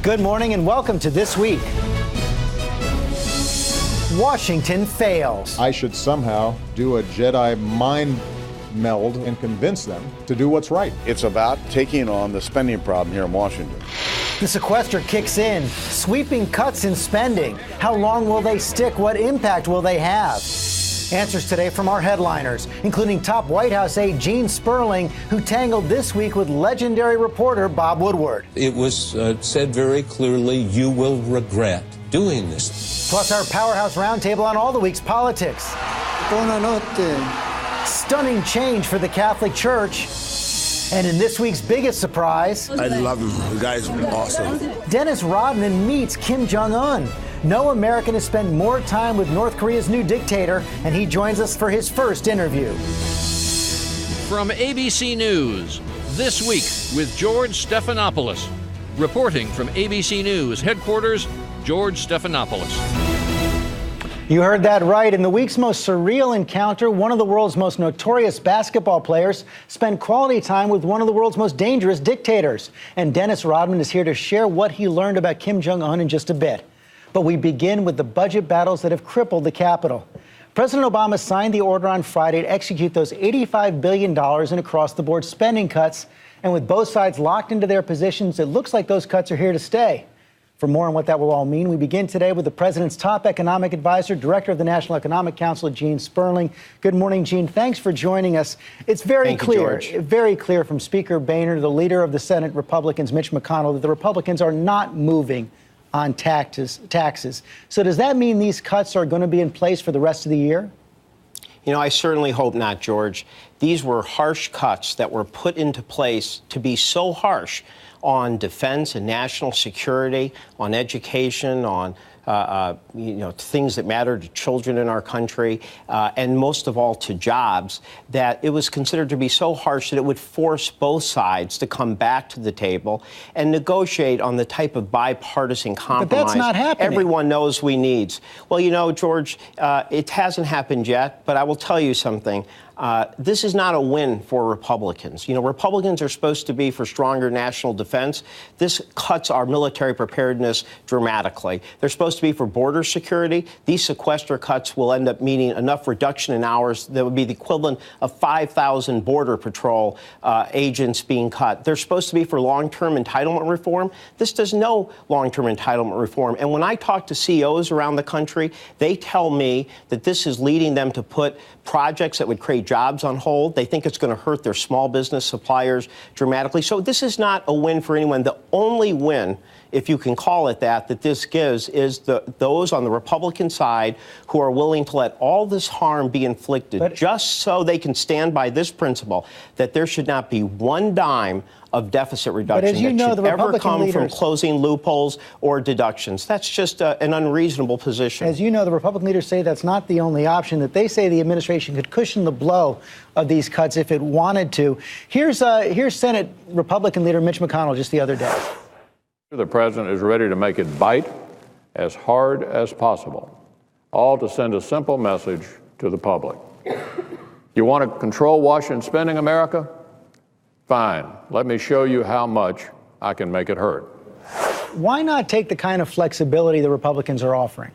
Good morning and welcome to This Week. Washington fails. I should somehow do a Jedi mind meld and convince them to do what's right. It's about taking on the spending problem here in Washington. The sequester kicks in, sweeping cuts in spending. How long will they stick? What impact will they have? Answers today from our headliners, including top White House aide Gene Sperling, who tangled this week with legendary reporter Bob Woodward. It was said very clearly, you will regret doing this. Plus our Powerhouse Roundtable on all the week's politics. Stunning change for the Catholic Church. And in this week's biggest surprise, I love him. The guy's awesome. Dennis Rodman meets Kim Jong-un. No American has spent more time with North Korea's new dictator, and he joins us for his first interview. From ABC News, This Week with George Stephanopoulos. Reporting from ABC News headquarters, George Stephanopoulos. You heard that right. In the week's most surreal encounter, one of the world's most notorious basketball players spent quality time with one of the world's most dangerous dictators. And Dennis Rodman is here to share what he learned about Kim Jong-un in just a bit. But we begin with the budget battles that have crippled the Capitol. President Obama signed the order on Friday to execute those $85 billion in across-the-board spending cuts. And with both sides locked into their positions, it looks like those cuts are here to stay. For more on what that will all mean, we begin today with the president's top economic advisor, director of the National Economic Council, Gene Sperling. Good morning, Gene. Thanks for joining us. It's very clear from Speaker Boehner, the leader of the Senate Republicans, Mitch McConnell, that the Republicans are not moving on taxes. So does that mean these cuts are going to be in place for the rest of the year? You know, I certainly hope not, George. These were harsh cuts that were put into place to be so harsh on defense and national security, on education, on things that matter to children in our country, and most of all to jobs, that it was considered to be so harsh that it would force both sides to come back to the table and negotiate on the type of bipartisan compromise but that's not happening. Everyone knows we need. Well, you know, George, it hasn't happened yet, but I will tell you something. This is not a win for Republicans. You know, Republicans are supposed to be for stronger national defense. This cuts our military preparedness dramatically. They're supposed to be for border security. These sequester cuts will end up meaning enough reduction in hours that would be the equivalent of 5,000 Border Patrol agents being cut. They're supposed to be for long-term entitlement reform. This does no long-term entitlement reform. And when I talk to CEOs around the country, they tell me that this is leading them to put projects that would create jobs on hold. They think it's going to hurt their small business suppliers dramatically. So this is not a win for anyone. The only win, if you can call it that this gives is those on the Republican side who are willing to let all this harm be inflicted just so they can stand by this principle that there should not be one dime of deficit reduction that should ever come from closing loopholes or deductions. That's just an unreasonable position. As you know, the Republican leaders say that's not the only option, that they say the administration could cushion the blow of these cuts if it wanted to. Here's Senate Republican leader Mitch McConnell just the other day. The president is ready to make it bite as hard as possible, all to send a simple message to the public. You want to control Washington spending, America? Fine. Let me show you how much I can make it hurt. Why not take the kind of flexibility the Republicans are offering?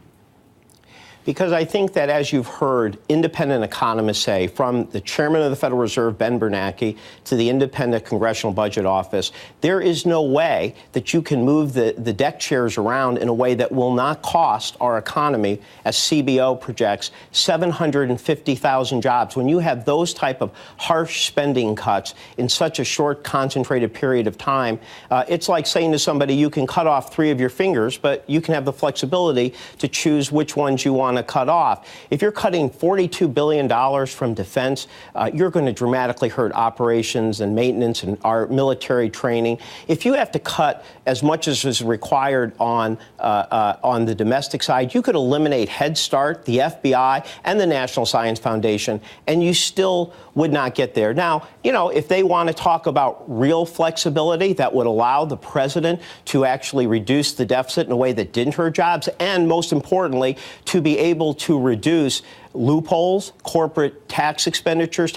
Because I think that, as you've heard independent economists say, from the chairman of the Federal Reserve, Ben Bernanke, to the independent Congressional Budget Office, there is no way that you can move the deck chairs around in a way that will not cost our economy, as CBO projects, 750,000 jobs. When you have those type of harsh spending cuts in such a short, concentrated period of time, it's like saying to somebody, you can cut off 3 of your fingers, but you can have the flexibility to choose which ones you want to cut off. If you're cutting $42 billion from defense, you're going to dramatically hurt operations and maintenance and our military training. If you have to cut as much as is required on the domestic side, you could eliminate Head Start, the FBI, and the National Science Foundation, and you still would not get there. Now, you know, if they want to talk about real flexibility that would allow the president to actually reduce the deficit in a way that didn't hurt jobs, and most importantly, to be able to reduce loopholes, corporate tax expenditures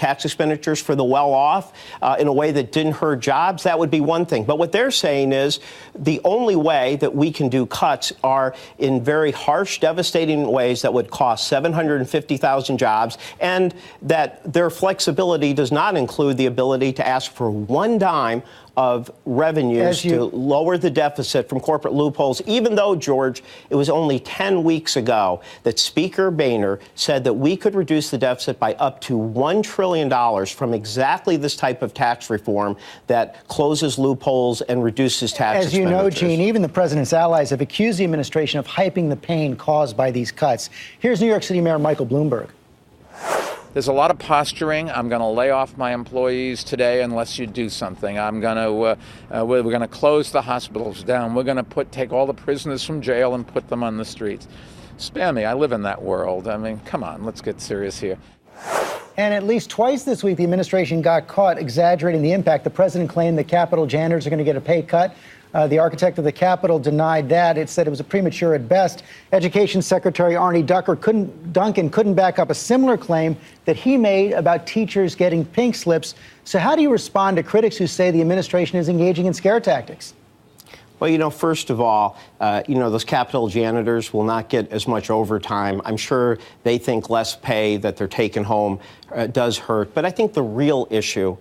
for the well-off in a way that didn't hurt jobs, that would be one thing. But what they're saying is the only way that we can do cuts are in very harsh, devastating ways that would cost 750,000 jobs, and that their flexibility does not include the ability to ask for one dime of revenues to lower the deficit from corporate loopholes, even though, George, it was only 10 weeks ago that Speaker Boehner said that we could reduce the deficit by up to $1 trillion from exactly this type of tax reform that closes loopholes and reduces tax expenditures. As you know, Gene, even the president's allies have accused the administration of hyping the pain caused by these cuts. Here's New York City Mayor Michael Bloomberg. There's a lot of posturing. I'm going to lay off my employees today unless you do something. we're going to close the hospitals down. We're going to take all the prisoners from jail and put them on the streets. Spare me. I live in that world. I mean, come on, let's get serious here. And at least twice this week, the administration got caught exaggerating the impact. The president claimed that Capitol janitors are going to get a pay cut. The architect of the Capitol denied that. It said it was premature at best. Education Secretary Arnie Duncan couldn't back up a similar claim that he made about teachers getting pink slips. So how do you respond to critics who say the administration is engaging in scare tactics? Well, first of all, those Capitol janitors will not get as much overtime. I'm sure they think less pay that they're taking home does hurt. But I think the real issue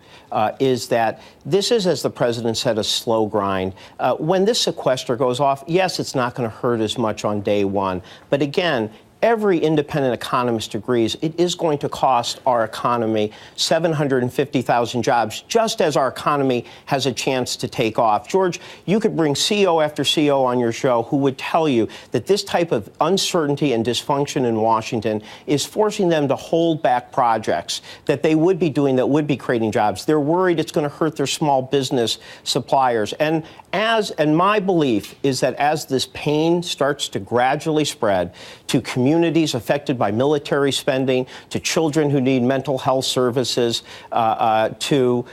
is that this is, as the president said, a slow grind. When this sequester goes off, yes, it's not going to hurt as much on day one. But again, every independent economist agrees it is going to cost our economy 750,000 jobs, just as our economy has a chance to take off. George, you could bring CEO after CEO on your show who would tell you that this type of uncertainty and dysfunction in Washington is forcing them to hold back projects that they would be doing that would be creating jobs. They're worried it's going to hurt their small business suppliers. And my belief is that as this pain starts to gradually spread to communities affected by military spending, to children who need mental health services, to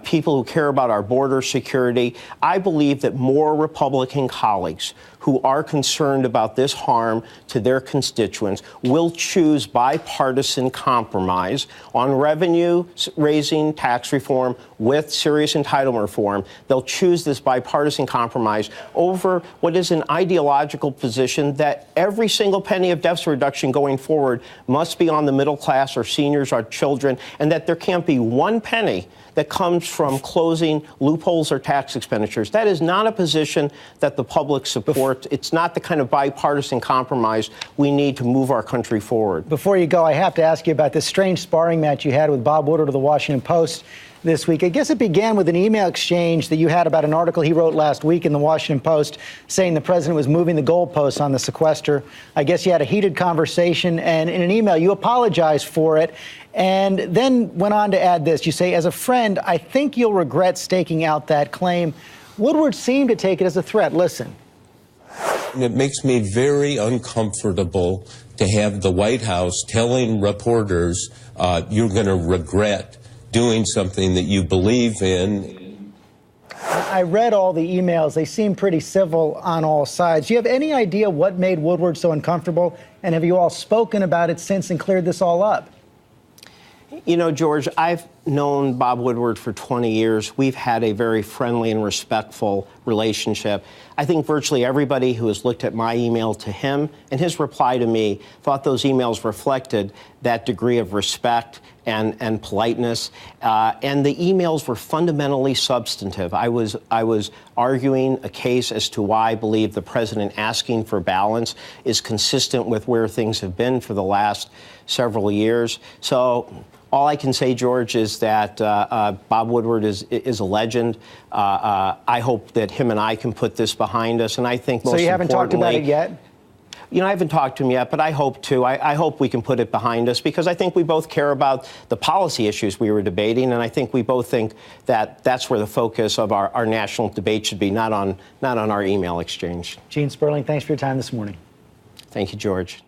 people who care about our border security, I believe that more Republican colleagues who are concerned about this harm to their constituents will choose bipartisan compromise on revenue-raising tax reform with serious entitlement reform. They'll choose this bipartisan compromise over what is an ideological position that every single penny of deficit reduction going forward must be on the middle class, our seniors, our children, and that there can't be one penny that comes from closing loopholes or tax expenditures. That is not a position that the public supports. It's not the kind of bipartisan compromise we need to move our country forward. Before you go, I have to ask you about this strange sparring match you had with Bob Woodward of the Washington Post this week. I guess it began with an email exchange that you had about an article he wrote last week in the Washington Post saying the president was moving the goalposts on the sequester. I guess you had a heated conversation, and in an email you apologized for it and then went on to add this. You say, as a friend, I think you'll regret staking out that claim. Woodward seemed to take it as a threat. Listen. It makes me very uncomfortable to have the White House telling reporters you're going to regret doing something that you believe in. I read all the emails. They seem pretty civil on all sides. Do you have any idea what made Woodward so uncomfortable? And have you all spoken about it since and cleared this all up? George, I've known Bob Woodward for 20 years. We've had a very friendly and respectful relationship. I think virtually everybody who has looked at my email to him and his reply to me thought those emails reflected that degree of respect and politeness. And the emails were fundamentally substantive. I was arguing a case as to why I believe the president asking for balance is consistent with where things have been for the last several years. So all I can say, George, is that Bob Woodward is a legend. I hope that him and I can put this behind us. And I think most importantly— So you haven't talked about it yet? I haven't talked to him yet, but I hope to. I hope we can put it behind us because I think we both care about the policy issues we were debating, and I think we both think that that's where the focus of our national debate should be, not on our email exchange. Gene Sperling, thanks for your time this morning. Thank you, George.